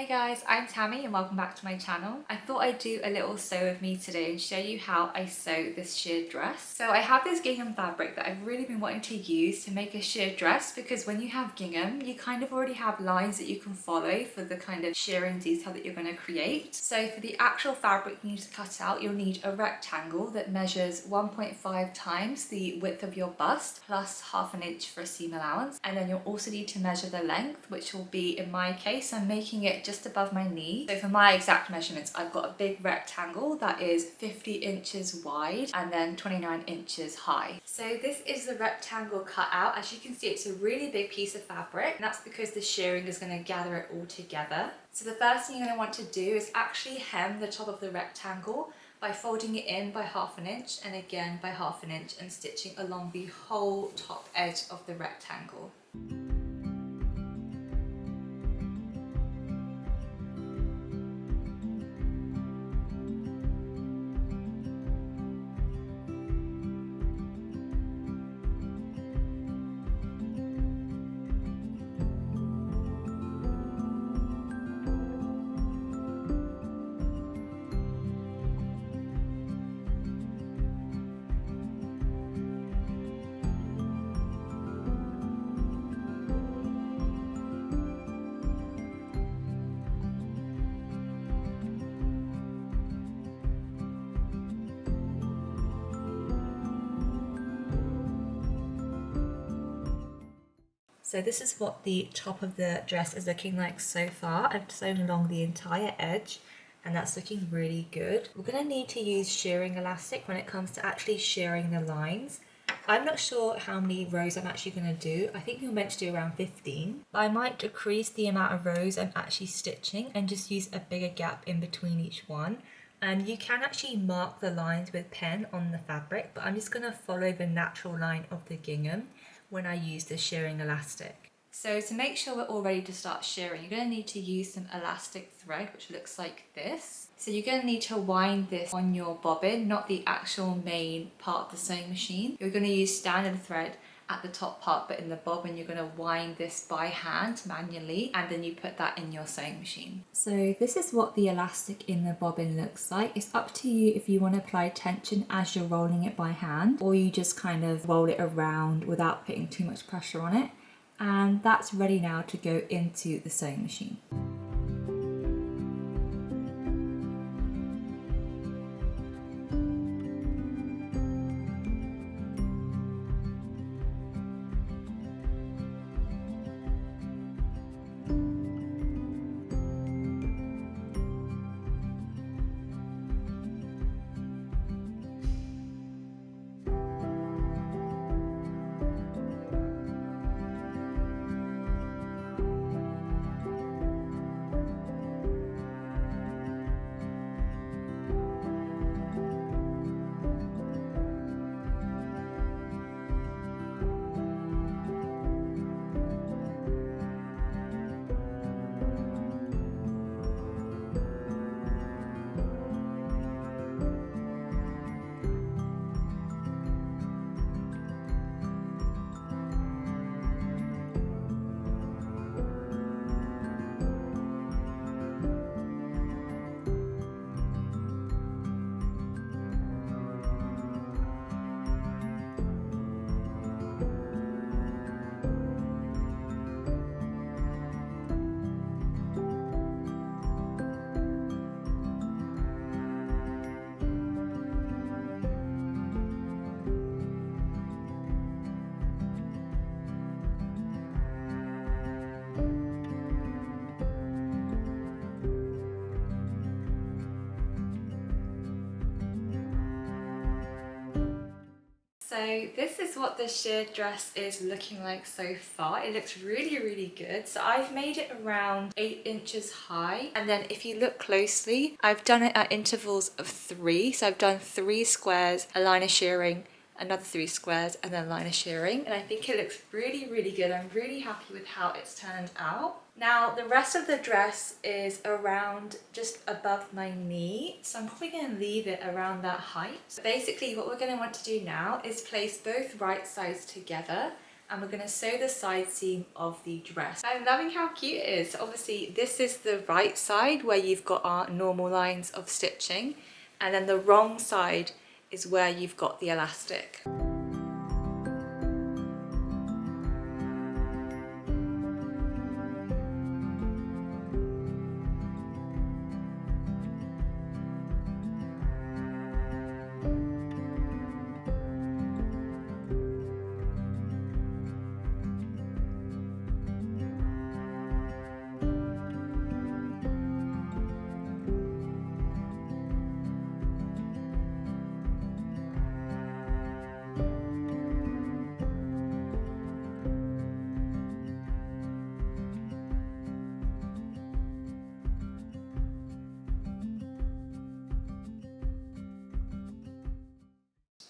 Hey guys, I'm Tammy and welcome back to my channel. I thought I'd do a little sew with me today and show you how I sew this sheared dress. So I have this gingham fabric that I've really been wanting to use to make a sheared dress, because when you have gingham, you kind of already have lines that you can follow for the kind of shirring detail that you're going to create. So for the actual fabric you need to cut out, you'll need a rectangle that measures 1.5 times the width of your bust plus ½ inch for a seam allowance. And then you'll also need to measure the length, which will be, in my case, I'm making it just above my knee. So for my exact measurements, I've got a big rectangle that is 50 inches wide and then 29 inches high. So this is the rectangle cut out. As you can see, it's a really big piece of fabric, and that's because the shirring is going to gather it all together. So the first thing you're going to want to do is actually hem the top of the rectangle by folding it in by ½ inch and again by ½ inch and stitching along the whole top edge of the rectangle. So this is what the top of the dress is looking like so far. I've sewn along the entire edge and that's looking really good. We're going to need to use shirring elastic when it comes to actually shirring the lines. I'm not sure how many rows I'm actually going to do. I think you're meant to do around 15. But I might decrease the amount of rows I'm actually stitching and just use a bigger gap in between each one. And you can actually mark the lines with pen on the fabric, but I'm just going to follow the natural line of the gingham when I use the shirring elastic. So to make sure we're all ready to start shirring, you're going to need to use some elastic thread, which looks like this. So you're going to need to wind this on your bobbin, not the actual main part of the sewing machine. You're going to use standard thread at the top part, but in the bobbin you're going to wind this by hand manually, and then you put that in your sewing machine. So this is what the elastic in the bobbin looks like. It's up to you if you want to apply tension as you're rolling it by hand, or you just kind of roll it around without putting too much pressure on it. And that's ready now to go into the sewing machine. So this is what the sheared dress is looking like so far. It looks really good. So I've made it around 8 inches high, and then if you look closely, I've done it at intervals of 3. So I've done 3 squares, a line of shirring, another 3 squares, and then a line of shirring, and I think it looks really good. I'm really happy with how it's turned out. Now the rest of the dress is around just above my knee, so I'm probably going to leave it around that height. Basically what we're going to want to do now is place both right sides together and we're going to sew the side seam of the dress. I'm loving how cute it is. Obviously this is the right side where you've got our normal lines of stitching, and then the wrong side is where you've got the elastic.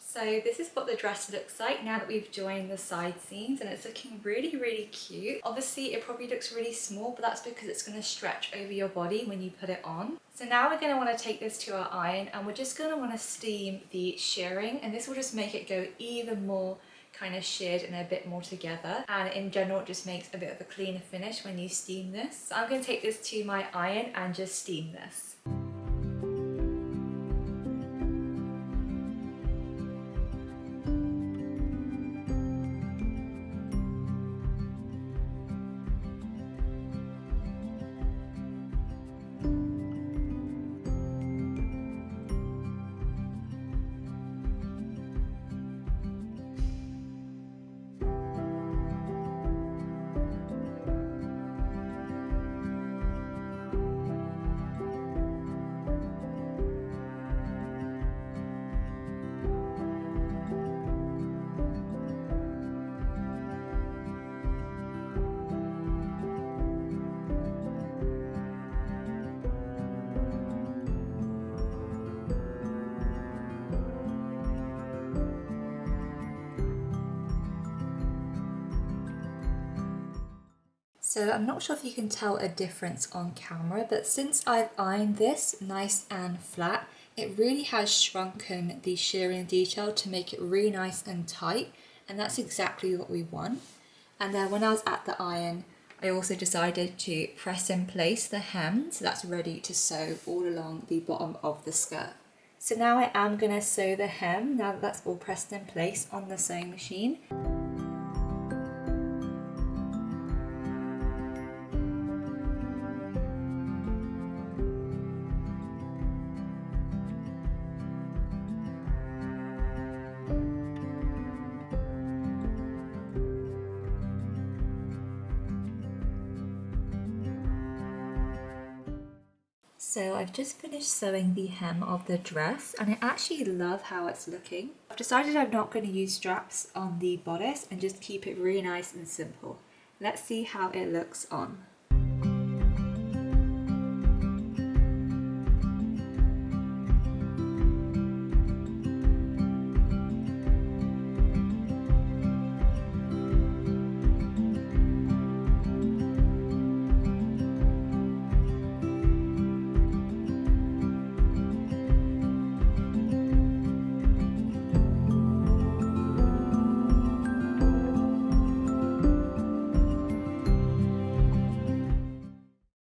So this is what the dress looks like now that we've joined the side seams, and it's looking really, really cute. Obviously it probably looks really small, but that's because it's going to stretch over your body when you put it on. So now we're going to want to take this to our iron, and we're just going to want to steam the shirring, and this will just make it go even more kind of shirred and a bit more together, and in general it just makes a bit of a cleaner finish when you steam this. So I'm going to take this to my iron and just steam this. So I'm not sure if you can tell a difference on camera, but since I've ironed this nice and flat, it really has shrunken the shirring detail to make it really nice and tight, and that's exactly what we want. And then when I was at the iron, I also decided to press in place the hem, so that's ready to sew all along the bottom of the skirt. So now I am going to sew the hem, now that that's all pressed in place on the sewing machine. So I've just finished sewing the hem of the dress, and I actually love how it's looking. I've decided I'm not going to use straps on the bodice and just keep it really nice and simple. Let's see how it looks on.